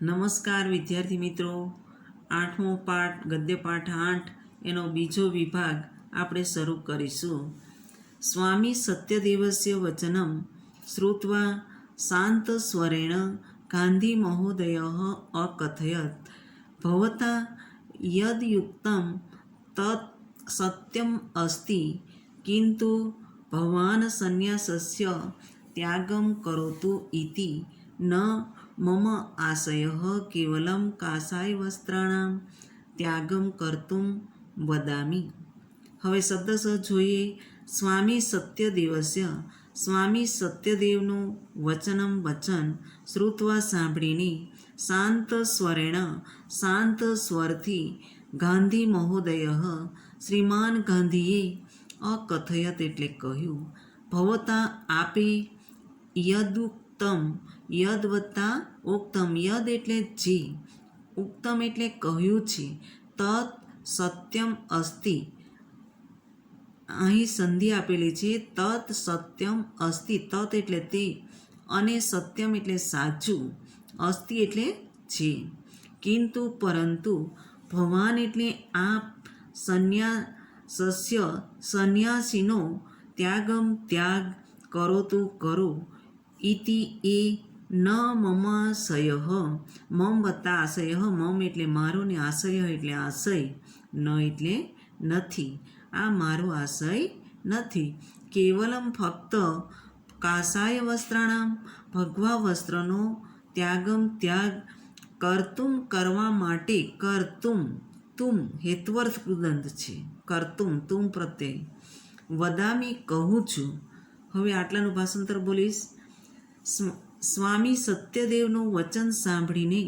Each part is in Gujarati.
નમસ્કાર વિદ્યાર્થી મિત્રો, 8મો પાઠ ગદ્યપાઠ 8 એનો બીજો વિભાગ આપણે શરૂ કરીશું. સ્વામી સત્યદેવસ્ય વચનમ શ્રુત્વા શાંત સ્વરેણ ગાંધી મહોદયઃ અકથયત ભવતા યદયુક્તમ તત સત્યમ અસ્તિ કિંતુ ભવાન સંન્યાસસ્ય ત્યાગમ કરોતુ ઇતિ ન મમ આશયઃ કેવલમ કાષાય વસ્ત્રાણામ ત્યાગમ કર્તુમ વદામી. હવે શબ્દશઃ જોઈએ. સ્વામી સત્યદેવસ્ય, સ્વામી સત્યદેવનું વચનમ વચન શ્રુત્વા સાંભળીને, શાંત સ્વરેણ શાંત સ્વરથી, ગાંધી મહોદય શ્રીમાન ગાંધીએ અકથયત એટલે કહ્યું, ભવતા આપે, યદુક્તમ યદ વત્તા ઉક્તમ, યદ એટલે જે, ઉક્તમ એટલે કહ્યું છે, તત સત્યમ અસ્તિ, અહીં સંધિ આપેલી છે, તત સત્યમ અસ્તિ, તત એટલે તે, અને સત્યમ એટલે સાચું, અસ્તિ એટલે છે. કિંતુ પરંતુ, ભવાન એટલે આપ, સંન્યાસસ્ય સંન્યાસીનો, ત્યાગમ ત્યાગ, કરોતુ કરો, ઇતિ એ, ન મમાશય, મમ વત્તા આશય, મમ એટલે મારો ને આશય એટલે આશય, ન એટલે નથી, આ મારો આશય નથી. કેવલમ ફક્ત, કાષાય વસ્ત્રાણામ ભગવા વસ્ત્રનો, ત્યાગમ ત્યાગ, કર્તુમ કરવા માટે, કર્તુમ તુમ હેત્વર્થ કૃદંત છે, કર્તુમ તુમ પ્રત્યય, વદામી કહું છું. હવે આટલાનું ભાષાંતર બોલીશ. સ્વામી સત્યદેવનું વચન સાંભળીને,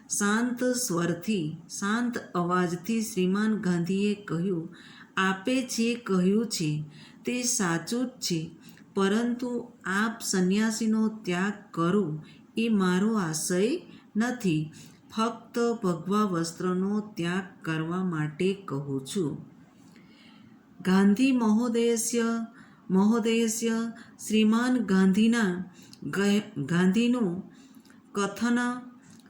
શાંત સ્વરથી શાંત અવાજથી શ્રીમાન ગાંધીએ કહ્યું, આપે જે કહ્યું છે તે સાચું જ છે, પરંતુ આપ સંન્યાસીનો ત્યાગ કરો એ મારો આશય નથી, ફક્ત ભગવા વસ્ત્રનો ત્યાગ કરવા માટે કહું છું. ગાંધી મહોદયસ્ય શ્રીમાન ગાંધીનું કથન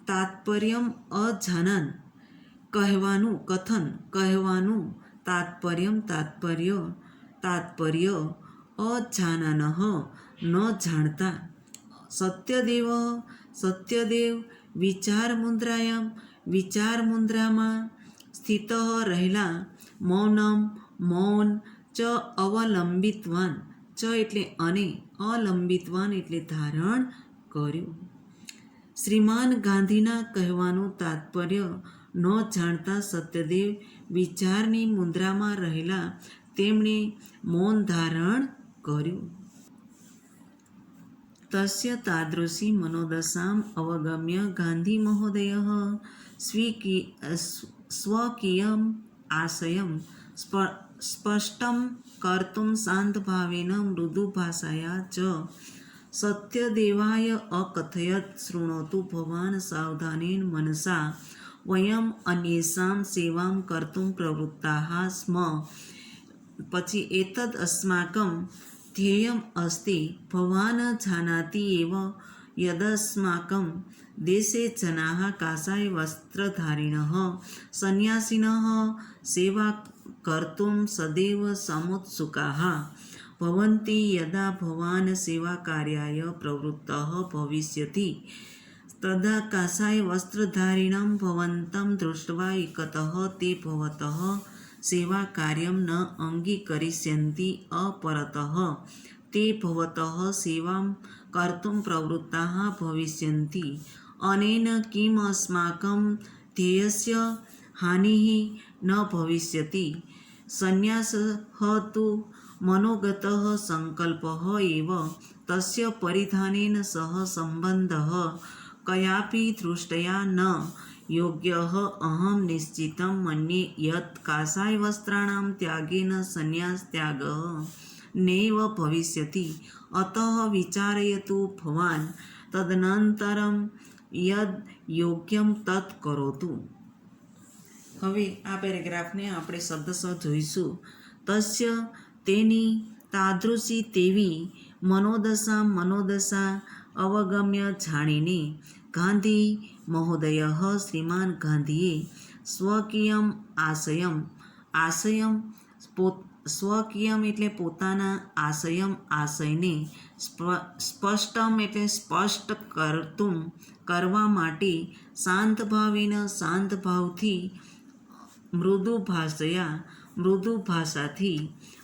તાત્પર્યમ અજાનન, કહેવાનું તાત્પર્ય અજાનન ન જાણતા, સત્યદેવ વિચાર મુદ્રામાં સ્થિત રહેલા, મૌન ચ અવલંબિતવાન, ચ એટલે અને, અલંબિતવાન એટલે ધારણ કર્યું. શ્રીમાન ગાંધીના કહેવાનું તાત્પર્ય ન જાણતા સત્યદેવ વિચારની મુદ્રામાં રહેલા, તેમણે મૌન ધારણ કર્યું. તસ્ય તાદૃશી મનોદશામ અવગમ્ય ગાંધી મહોદયઃ સ્વકીયમ આશયમ સ્પષ્ટમ કર્તુમ શાંતભાવેન મૃદુ ભાષાયા ચ સત્યદેવાય અકથયત, શૃણોતુ ભવાન સાવધાનેન મનસા વયમ અન્યેષાં સેવાં કર્તુમ પ્રવૃત્તાઃ સ્મ. પછી એતદ અસ્માકં ધ્યેયમ અસ્તિ, ભવાન જાનાતિ એવ યદસ્માકં દેશે જનાઃ કાષાય વસ્ત્રધારિણઃ સંન્યાસિનઃ સેવા કર્તુમ સદૈવ સમુત્સુકાઃ ભવન્તિ. યદા ભવાન સેવાકાર્યાય પ્રવૃત્તઃ ભવિષ્યતિ તદા કાષાય વસ્ત્રધારિણં ભવન્तं દૃષ્ટ્વા એકતઃ તે ભવતઃ સેવાકાર્યં ન અંગીકરિષ્યન્તિ અપરતઃ તે ભવતઃ સેવાં કર્તું પ્રવૃત્તાઃ ભવિષ્યન્તિ. અનેન કિમ અસ્માકં ધ્યેયસ્ય હાનિઃ ન ભવિષ્યતિ. સંન્યાસઃ તુ મનોગતઃ સંકલ્પઃ એવ, તસ્ય પરિધાનેન સહ સંબંધઃ કયાપી દૃષ્ટયા ન યોગ્યઃ. અહં નિશ્ચિतं મન્યે યत् કાષાય વસ્ત્રાણાં ત્યાગેન સંન્યાસ ત્યાગઃ નૈવ ભવિષ્યતિ. અતઃ વિચારયતુ ભવાન તદનંતરં યદ્ યોગ્યં તત્ કરોતુ. હવે આ પેરેગ્રાફને આપણે શબ્દશઃ જોઈશું. તસ્ય તેની, તાદૃશી તેવી, મનોદશા અવગમ્ય જાણીને, ગાંધી મહોદય શ્રીમાન ગાંધીએ સ્વકીયમ આશયમ સ્વકીયમ એટલે પોતાના આશયને સ્પષ્ટમ એટલે સ્પષ્ટ કરવા માટે શાંત ભાવથી મૃદુ ભાષાથી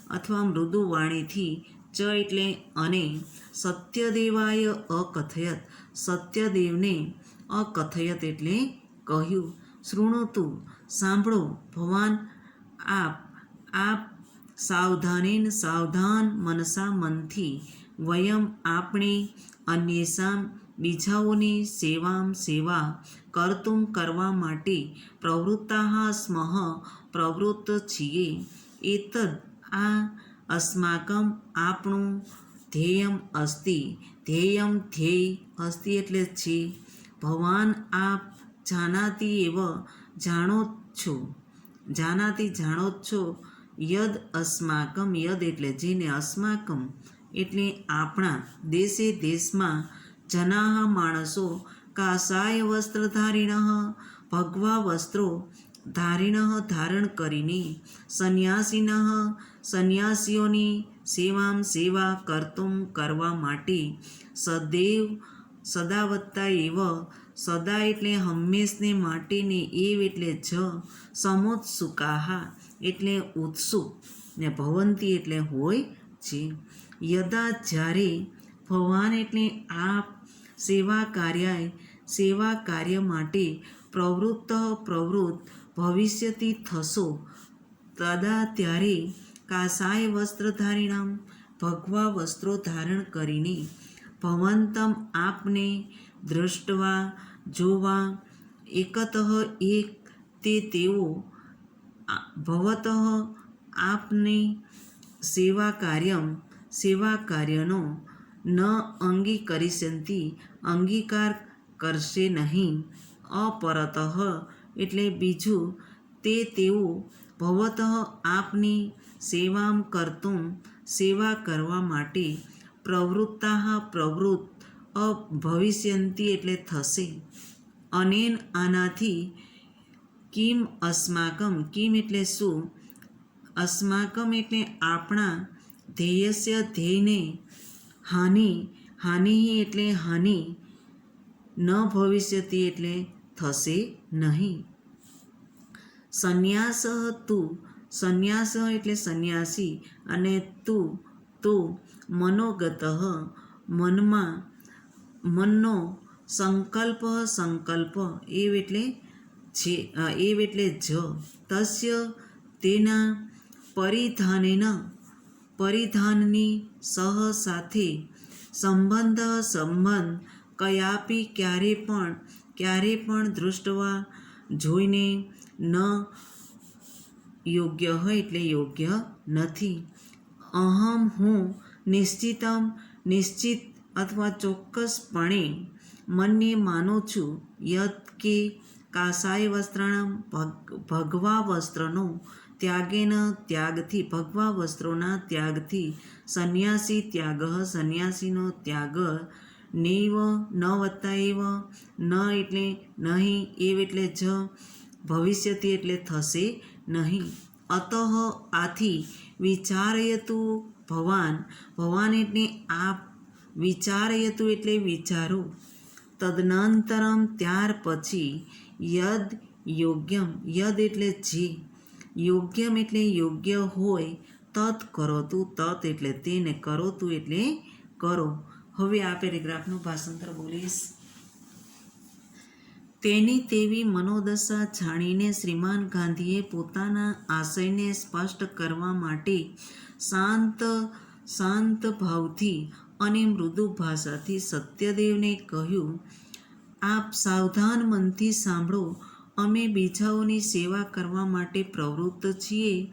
અથવા મૃદુ વાણીથી ચ એટલે અને સત્યદેવાય અકથયત સત્યદેવને અકથયત એટલે કહ્યું. શૃણોતુ સાંભળો, ભવાન આપ સાવધાન મનસા મનથી વયમ આપણે અન્યેષામ બીજાઓની સેવા કર્તુમ કરવા માટે પ્રવૃત્ત છીએ. એતદ આ અસ્માકમ આપણું ધ્યેય અસ્તિ એટલે છે. ભવાન આપ જાણો છો યદ અસ્માકમ યદ એટલે જેને અસ્માકમ એટલે આપણા દેશમાં જનાહ માણસો કાસાય વસ્ત્રધારિણ ભગવા વસ્ત્રો ધારણ કરીને સંન્યાસીઓની સેવા કર્તુમ કરવા માટે સદાવત્તા એવ સદા એટલે હંમેશને માટેને એવ એટલે સમોત્સુકાહ એટલે ઉત્સુક ને ભવંતી એટલે હોય છે. યદા જ્યારે ભવાન એટલે આપ સેવા કાર્ય માટે પ્રવૃત્ત ભવિષ્યથી થશો. તદા ત્યારે કાસાય વસ્ત્રધારિણામ ભગવા વસ્ત્રો ધારણ કરીને ભવંતમ આપને દૃષ્ટવા જોવા એકતઃ એક તેઓ ભવતઃ આપની સેવા કાર્યનો ન અંગીકાર કરશે નહીં. અપરતઃ એટલે બીજું તેઓ ભવતઃ આપની સેવા કરવા માટે પ્રવૃત્ત ભવિષ્યંતી એટલે થશે. અનેન આનાથી કિમ અસ્માકમ કિમ એટલે શું, અસ્માકમ એટલે આપણા ધ્યેયને હાનિ એટલે હાનિ ન ભવિષ્યતિ એટલે થશે નહીં. સંન્યાસ એટલે સંન્યાસી અને તું મનોગત મનનો સંકલ્પ એવ એટલે તસ્ય તેના પરિધાનની સાથે સંબંધ કયાપી ક્યારે પણ દૃષ્ટવા જોઈને ન યોગ્ય એટલે યોગ્ય નથી. અહમ હું નિશ્ચિત અથવા ચોક્કસપણે મનને માનું છું યત કે કાસાય વસ્ત્રાણામ ભગવા વસ્ત્રનો ત્યાગથી સંન્યાસી સંન્યાસીનો ત્યાગ નૈવ ન વત્તા એવ ન એટલે નહીં એવ એટલે ભવિષ્યથી એટલે થશે નહીં. અતઃ આથી વિચારયતુ ભવાન એટલે આપ વિચારયતુ એટલે વિચારો. તદનંતરમ ત્યાર પછી યદ એટલે જે યોગ્યમ એટલે યોગ્ય હોય તત કરોતું તત એટલે તેને કરોતું એટલે કરો. હવે આ પેરેગ્રાફનું ભાષાંતર બોલીશ. તેની તેવી મનોદશા જાણીને શ્રીમાન ગાંધીએ પોતાના આશયને સ્પષ્ટ કરવા માટે શાંત ભાવથી અને મૃદુ ભાષાથી સત્યદેવને કહ્યું, આપ સાવધાન મનથી સાંભળો, અમે બીજાઓની સેવા કરવા માટે પ્રવૃત્ત છીએ.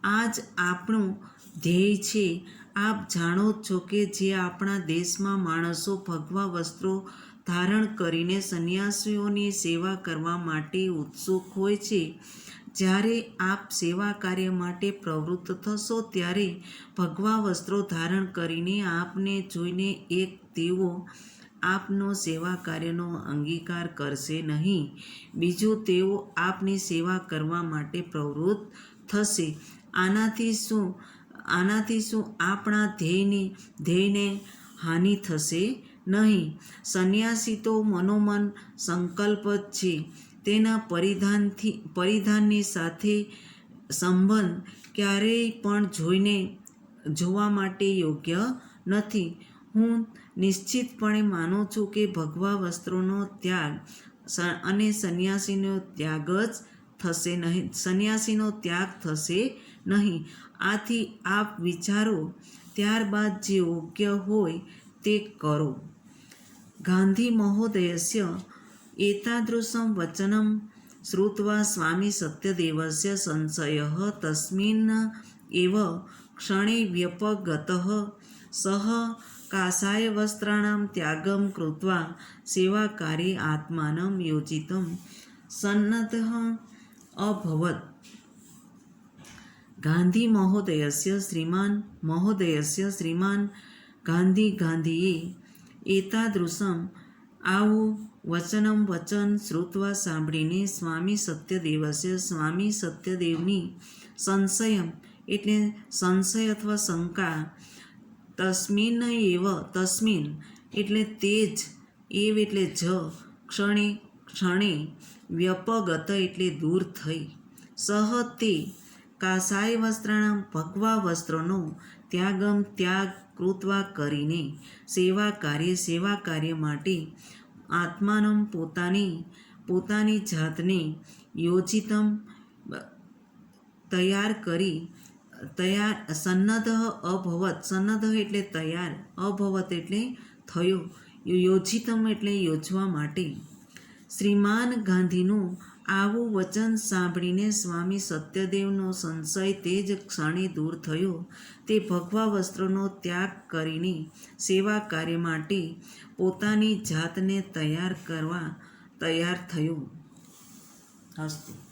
આ જ આપણું ધ્યેય છે. આપ જાણો છો કે જે આપણા દેશમાં માણસો ભગવા વસ્ત્રો ધારણ કરીને સંન્યાસીઓની સેવા કરવા માટે ઉત્સુક હોય છે. જ્યારે આપ સેવા કાર્ય માટે પ્રવૃત્ત થશો ત્યારે ભગવા વસ્ત્રો ધારણ કરીને આપને જોઈને એક આપનો સેવા કાર્યનો અંગીકાર કરશે નહીં. બીજું, તેઓ આપની સેવા કરવા માટે પ્રવૃત્ત થશે. આનાથી શું આપણા ધ્યેયને હાનિ થશે નહીં. સંન્યાસી તો મનોમન સંકલ્પ જ છે. તેના પરિધાનની સાથે સંબંધ ક્યારેય પણ જોવા માટે યોગ્ય નથી. હું નિશ્ચિતપણે માનું છું કે ભગવા વસ્ત્રોનો ત્યાગ અને સંન્યાસીનો ત્યાગ થશે નહીં. આથી આપ વિચારો, ત્યારબાદ જે યોગ્ય હોય તે કરો. ગાંધી મહોદયસ્ય એતાદૃશં વચनं શ્રુત્વા સ્વામી સત્યદેવસ્ય સંશયઃ તસ્મિન્ એવ ક્ષણે વ્યપગતઃ. સઃ કાષાયવસ્ત્રાણાં ત્યાગં કૃત્વા સેવાકાર્યે આત્માनं યોજિતું સન્નદ્ધઃ અભવત. ગાંધી મહોદયસ્ય શ્રીમાન ગાંધીએ એતાદૃશં આવું વચન શ્રુત્વા સાંભળીને સ્વામી સત્યદેવની સંશય અથવા શંકા તસ્મિન એટલે તે જ ક્ષણે વ્યપગત એટલે દૂર થઈ. સહ તે કાષાયવસ્ત્રાણાં ભગવા વસ્ત્રોનો ત્યાગ કૃત્વા કરીને સેવા કાર્ય માટે આત્માનં પોતાની જાતને યોજિતમ તૈયાર સન્નદ્ધ અભવત. સન્નદ્ધ એટલે તૈયાર, અભવત એટલે થયો, યોજિતમ એટલે યોજવા માટે. શ્રીમાન ગાંધીનું આવું વચન સાંભળીને સ્વામી સત્યદેવનો સંશય તે જ ક્ષણે દૂર થયો. તે ભગવા વસ્ત્રોનો ત્યાગ કરીને સેવા કાર્ય માટે પોતાની જાતને તૈયાર થયો. અસ્તુ.